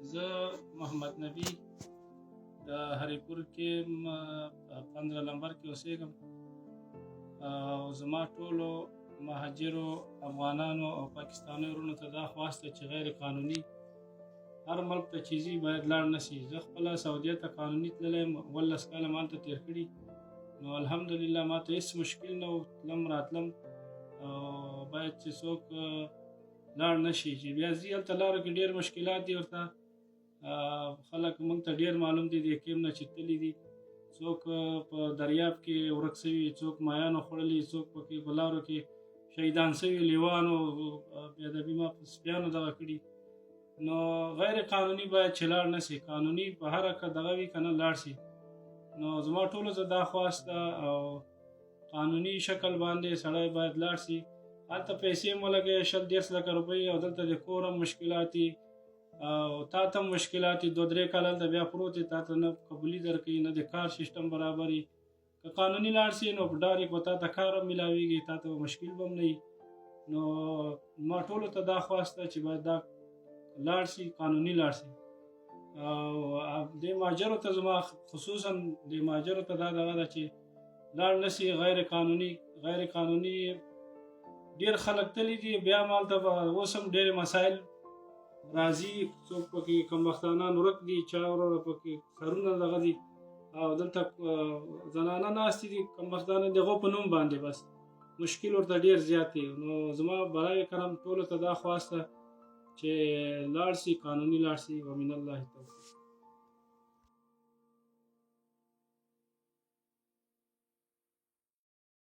زه محمد نبی د هریپور کې 15 نمبر کې اوسېږم او زما ټولو مهاجرو افغانانو او پاکستاني وروڼو ته دا خواسته چې غیر قانوني هر ملک ته چې ځي باید لاړ نه سي. زه خپله سعودیه ته قانوني تللی یم، 18 کاله ما هلته تېر کړي، نو الحمدلله ما ته هېڅ مشکل نه و، تلم راتلم او باید چې څوک لاړ نه شي. چې بیا ځي هلته لارو کې ډېر مشکلات دي ورته، خلک موږ ته ډېر معلوم دي د کیم نه چې تللي دي، څوک په دریاب کې ورک سوي، څوک مایانو خوړلي، څوک پکې په لارو کې شهیدان سوي، لیوانو بېادبي ما په سپیانو دغه کړي. نو غیر قانوني باید چې لاړ نه سي، قانوني په هره دغه وي که نه لاړ سي. نو زما ټولو ته دا خواست ده او قانوني شکل باندې سړی باید لاړ سي. هلته پیسې مو لګوي 100-150 لکه روپۍ او دلته د کور هم مشکلات دي او تا ته هم مشکلات دي، 2-3 کاله هلته بیا پروت دی، تا ته نه قبولي درکوي، نه د کار سیسټم برابر وي. که قانوني لاړ سي نو په ډایرکټ به تا ته کار هم میلاویږي، تا ته مشکل به هم نه وي. نو ما ټولو ته دا خواست ده چې باید دا لاړ سي، قانوني لاړ سي. او دې مهاجرو ته زما خصوصا دې مهاجرو ته دا دغه ده چې لاړ نه سي. غیر قانوني ډېر خلک تللي دي، بیا هم هلته به اوس هم ډېرې مسایل راځي، څوک پکې کمبختانان ورک دي، چا وروره پکې سرونه دغه دي او دلته زنانه ناستې دي کمبختانه د هغو په نوم باندې، بس مشکل ورته ډېر زیات دی. نو زما برای کرم ټولو ته دا خواست ده چې لاړ سي، قانوني لاړ سي. ومن الله توفیق.